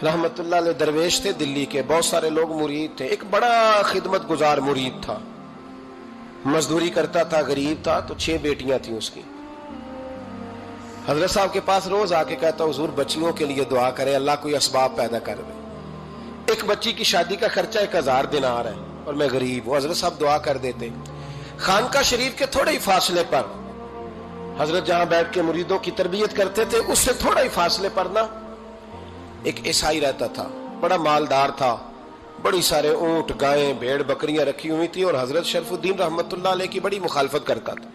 رحمت اللہ علیہ درویش تھے دلی کے، بہت سارے لوگ مرید تھے، ایک بڑا خدمت گزار مرید تھا، مزدوری کرتا تھا، غریب تھا، تو 6 بیٹیاں تھیں اس کی۔ حضرت صاحب کے پاس روز آ کے کہتا حضور بچیوں کے لیے دعا کرے، اللہ کوئی اسباب پیدا کر دے، ایک بچی کی شادی کا خرچہ 1000 دینار ہے اور میں غریب ہوں۔ حضرت صاحب دعا کر دیتے۔ خانقاہ شریف کے تھوڑے ہی فاصلے پر، حضرت جہاں بیٹھ کے مریدوں کی تربیت کرتے تھے، اس سے تھوڑا ہی فاصلے پر نا ایک عیسائی رہتا تھا، بڑا مالدار تھا، بڑی سارے اونٹ، گائیں، بھیڑ، بکریاں رکھی ہوئی تھی، اور حضرت شرف الدین رحمت اللہ علیہ کی بڑی مخالفت کرتا تھا۔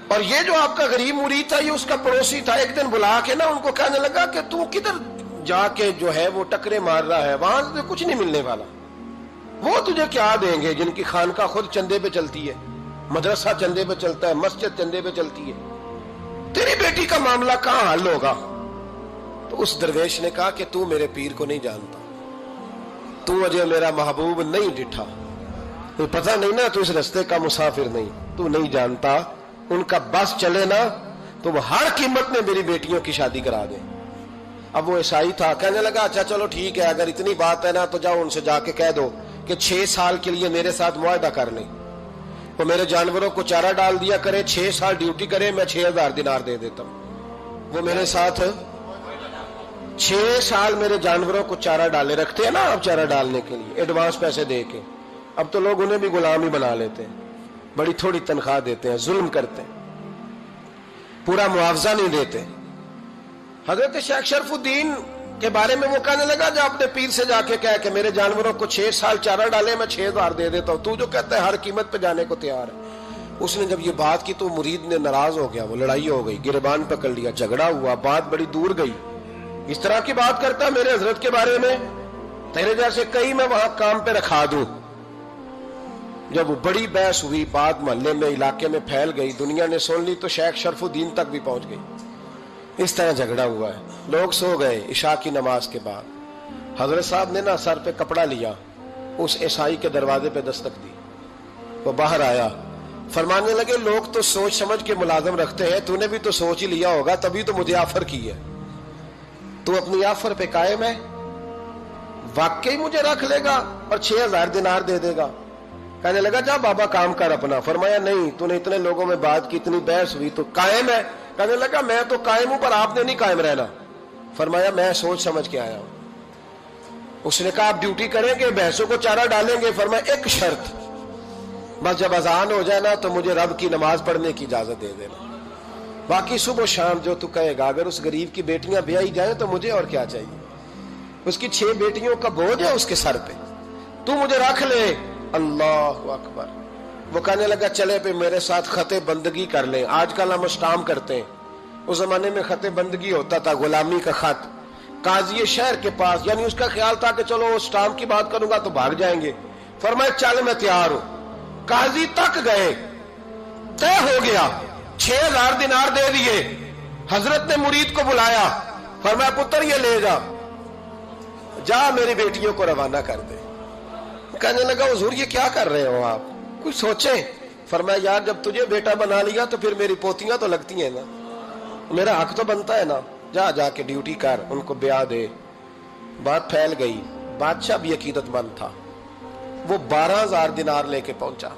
اور یہ جو آپ کا غریب مرید تھا، یہ اس کا پڑوسی تھا، ایک دن بلا کے نا ان کو کہنے لگا کہ تو کدھر جا کے جو ہے وہ ٹکرے مار رہا ہے، وہاں سے کچھ نہیں ملنے والا، وہ تجھے کیا دیں گے جن کی خانقاہ خود چندے پہ چلتی ہے، مدرسہ چندے پہ چلتا ہے، مسجد چندے پہ چلتی ہے، تیری بیٹی کا معاملہ کہاں حل ہوگا؟ تو اس درویش نے کہا کہ تو میرے پیر کو نہیں جانتا، تو مجھے میرا محبوب نہیں ڈٹھا، تو پتہ نہیں نا، تو اس رستے کا مسافر نہیں، تو نہیں جانتا، ان کا بس چلے نا تو وہ ہر قیمت میں میری بیٹیوں کی شادی کرا دیں۔ اب وہ عیسائی تھا، کہنے لگا اچھا چلو ٹھیک ہے، اگر اتنی بات ہے نا تو جاؤ ان سے جا کے کہہ دو کہ 6 سال کے لیے میرے ساتھ معاہدہ کر لیں، وہ میرے جانوروں کو چارہ ڈال دیا کرے، 6 سال ڈیوٹی کرے، میں 6000 دینار دے دیتا ہوں۔ وہ میرے ساتھ 6 سال میرے جانوروں کو چارہ ڈالے، رکھتے ہیں نا آپ چارہ ڈالنے کے لیے ایڈوانس پیسے دے کے، اب تو لوگ انہیں بھی غلام ہی بنا لیتے ہیں، بڑی تھوڑی تنخواہ دیتے ہیں، ظلم کرتے ہیں، پورا معاوضہ نہیں دیتے۔ حضرت شیخ شرف الدین کے بارے میں وہ کہنے لگا جا اپنے پیر سے جا کے کہہ کہ میرے جانوروں کو 6 سال چارہ ڈالے، میں 6000 دے دیتا ہوں، تو جو کہتا ہے ہر قیمت پہ جانے کو تیار ہے۔ اس نے جب یہ بات کی تو مرید نے ناراض ہو گیا، وہ لڑائی ہو گئی، گریبان پکڑ لیا، جھگڑا ہوا، بات بڑی دور گئی، اس طرح کی بات کرتا میرے حضرت کے بارے میں، تیرے جیسے کئی میں وہاں کام پہ رکھا دوں۔ جب وہ بڑی بحث ہوئی، بات محلے میں، علاقے میں پھیل گئی، دنیا نے سن لی تو شیخ شرف الدین تک بھی پہنچ گئی۔ اس طرح جھگڑا ہوا ہے، لوگ سو گئے عشاء کی نماز کے بعد۔ حضرت صاحب نے نا سر پہ کپڑا لیا، اس عیسائی کے دروازے پہ دستک دی، وہ باہر آیا، فرمانے لگے لوگ تو سوچ سمجھ کے ملازم رکھتے ہیں، تو نے بھی تو سوچ ہی لیا ہوگا، تبھی تو مجھے آفر کی ہے، تو اپنی آفر پہ قائم ہے، واقعی مجھے رکھ لے گا اور 6000 دینار دے دے گا؟ کہنے لگا جا بابا کام کر اپنا۔ فرمایا نہیں، تو نے اتنے لوگوں میں بات کی، اتنی بحث ہوئی، تو قائم ہے؟ کہنے لگا میں تو قائم ہوں، پر آپ نے نہیں قائم رہنا۔ فرمایا میں سوچ سمجھ کے آیا ہوں۔ اس نے کہا آپ ڈیوٹی کریں گے، بحثوں کو چارہ ڈالیں گے؟ فرمایا ایک شرط، بس جب اذان ہو جائے نا تو مجھے رب کی نماز پڑھنے کی اجازت دے دینا، باقی صبح و شام جو تو کہے گا۔ اگر اس غریب کی بیٹیاں بیائی جائیں تو مجھے اور کیا چاہیے، اس کی 6 بیٹیوں کا بوجھ ہے اس کے سر پہ، تو مجھے رکھ لے۔ اللہ اکبر۔ وہ کہنے لگا چلے پہ میرے ساتھ خط بندگی کر لیں، آج کل ہم اسٹامپ کرتے ہیں، اس زمانے میں خط بندگی ہوتا تھا، غلامی کا خط، قاضی شہر کے پاس، یعنی اس کا خیال تھا کہ چلو اسٹامپ کی بات کروں گا تو بھاگ جائیں گے۔ فرمایا چل میں تیار ہوں۔ قاضی تک گئے، طے ہو گیا، 6000 دینار دے دیے۔ حضرت نے مرید کو بلایا، فرمایا پتر یہ لے جا، جا میری بیٹیوں کو روانہ کر دے۔ کہنے لگا حضور یہ کیا کر رہے ہو آپ، کچھ سوچیں۔ فرمایا یار جب تجھے بیٹا بنا لیا تو پھر میری پوتیاں تو لگتی ہیں نا، میرا حق تو بنتا ہے نا، جا کے ڈیوٹی کر، ان کو بیاہ دے۔ بات پھیل گئی، بادشاہ بھی عقیدت مند تھا، وہ 12000 دینار لے کے پہنچا۔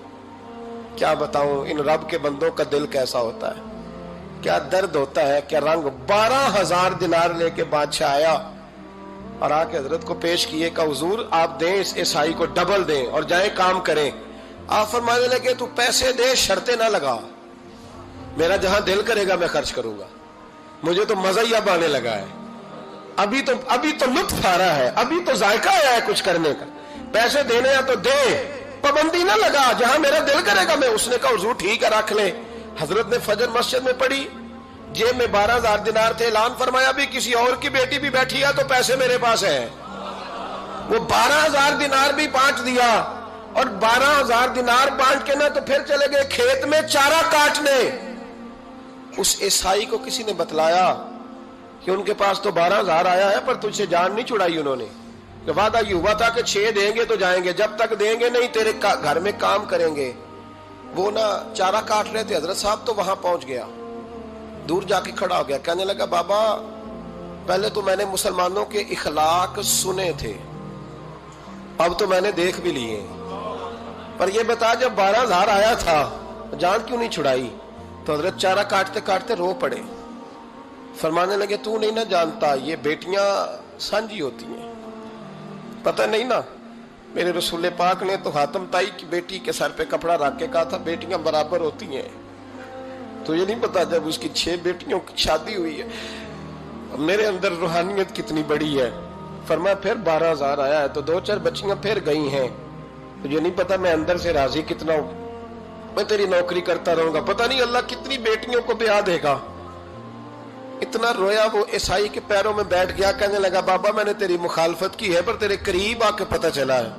کیا بتاؤں ان رب کے بندوں کا دل کیسا ہوتا ہے، کیا درد ہوتا ہے، کیا رنگ۔ 12000 دینار لے کے بادشاہ آیا اور آ کے حضرت کو پیش کیے کہ حضور آپ دیں اس عیسائی کو ڈبل دیں اور جائیں کام کریں۔ آپ فرمانے لگے تو پیسے دے، شرطیں نہ لگا، میرا جہاں دل کرے گا میں خرچ کروں گا، مجھے تو مزہ ہی اب آنے لگا ہے، ابھی تو لطف آ رہا ہے، ابھی تو ذائقہ آیا ہے کچھ کرنے کا، پیسے دینے ہیں تو دے، پابندی نہ لگا، جہاں میرا دل کرے گا میں۔ اس نے کہا حضور ٹھیک ہے رکھ لیں۔ حضرت نے فجر مسجد میں پڑھی، جیب میں 12000 دینار تھے، اعلان فرمایا بھی کسی اور کی بیٹی بھی بیٹھی ہے تو پیسے میرے پاس ہیں۔ وہ 12000 دینار بھی بانٹ دیا، اور 12000 دینار بانٹ کے نا تو پھر چلے گئے کھیت میں چارہ کاٹنے۔ اس عیسائی کو کسی نے بتلایا کہ ان کے پاس تو 12000 آیا ہے، پر تجھ سے جان نہیں چھڑائی انہوں نے، کہ وعدہ یہ ہوا تھا کہ 6 دیں گے تو جائیں گے، جب تک دیں گے نہیں تیرے گھر میں کام کریں گے۔ وہ نا چارہ کاٹ رہے تھے، حضرت صاحب تو وہاں پہنچ گیا، دور جا کے کھڑا ہو گیا، کہنے لگا بابا پہلے تو میں نے مسلمانوں کے اخلاق سنے تھے، اب تو میں نے دیکھ بھی لیے، پر یہ بتا جب 12,000 آیا تھا جان کیوں نہیں چھڑائی؟ تو حضرت چارہ کاٹتے کاٹتے رو پڑے، فرمانے لگے تو نہیں نہ جانتا یہ بیٹیاں سانجی ہوتی ہیں، پتہ نہیں نا؟ میرے رسول پاک نے تو حاتم تائی کی بیٹی کے سر پہ کپڑا رکھ کے کہا تھا بیٹیاں برابر ہوتی ہیں، تو یہ نہیں پتا جب اس کی 6 بیٹیوں کی شادی ہوئی ہے میرے اندر روحانیت کتنی بڑی ہے۔ فرمایا پھر 12,000 آیا ہے تو 2-4 بچیاں پھر گئی ہیں، تو یہ نہیں پتا میں اندر سے راضی کتنا ہوں، میں تیری نوکری کرتا رہوں گا، پتہ نہیں اللہ کتنی بیٹیوں کو بیاہ دے گا۔ اتنا رویا وہ عیسائی کے پیروں میں بیٹھ گیا، کہنے لگا بابا میں نے تیری مخالفت کی ہے پر تیرے قریب آ کے پتہ چلا ہے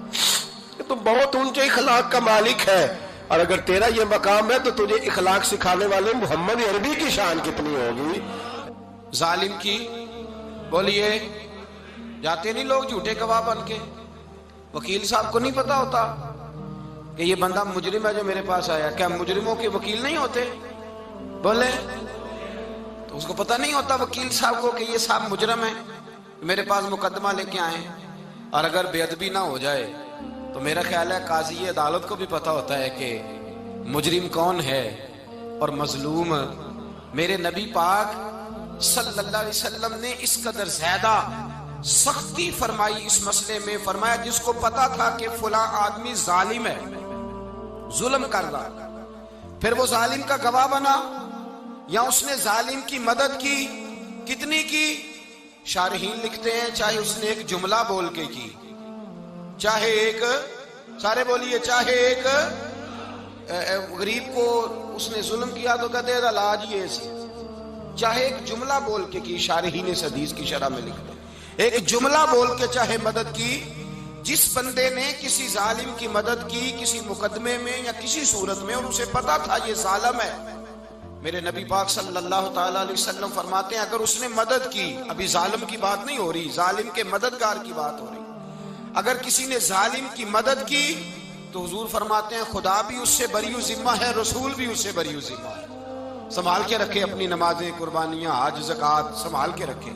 کہ تو بہت اونچے اخلاق کا مالک ہے، اور اگر تیرا یہ مقام ہے تو تجھے اخلاق سکھانے والے محمد عربی کی شان کتنی ہوگی۔ ظالم کی بولیے جاتے نہیں لوگ جھوٹے گواہ بن کے، وکیل صاحب کو نہیں پتا ہوتا کہ یہ بندہ مجرم ہے جو میرے پاس آیا، کیا مجرموں کے وکیل نہیں ہوتے؟ بولے تو اس کو پتہ نہیں ہوتا وکیل صاحب کو کہ یہ صاحب مجرم ہے، میرے پاس مقدمہ لے کے آئے، اور اگر بے ادبی نہ ہو جائے تو میرا خیال ہے قاضی عدالت کو بھی پتہ ہوتا ہے کہ مجرم کون ہے اور مظلوم۔ میرے نبی پاک صلی اللہ علیہ وسلم نے اس قدر زیادہ سختی فرمائی اس مسئلے میں، فرمایا جس کو پتا تھا کہ فلاں آدمی ظالم ہے، ظلم کر رہا، پھر وہ ظالم کا گواہ بنا یا اس نے ظالم کی مدد کی، کتنی کی؟ شارحین لکھتے ہیں چاہے اس نے ایک جملہ بول کے کی، چاہے ایک، سارے بولیے، چاہے ایک غریب کو اس نے ظلم کیا تو کہتے ہیں علاج یہ سی، چاہے ایک جملہ بول کے کی، شارحین اس حدیث کی شرح میں لکھتے ہیں ایک جملہ بول کے چاہے مدد کی، جس بندے نے کسی ظالم کی مدد کی کسی مقدمے میں یا کسی صورت میں اور اسے پتا تھا یہ ظالم ہے، میرے نبی پاک صلی اللہ تعالیٰ علیہ وسلم فرماتے ہیں اگر اس نے مدد کی، ابھی ظالم کی بات نہیں ہو رہی، ظالم کے مددگار کی بات ہو رہی، اگر کسی نے ظالم کی مدد کی تو حضور فرماتے ہیں خدا بھی اس سے بری و ذمہ ہے، رسول بھی اس سے بری و ذمہ ہے۔ سنبھال کے رکھے اپنی نمازیں، قربانیاں، حج، زکوٰۃ سنبھال کے رکھے۔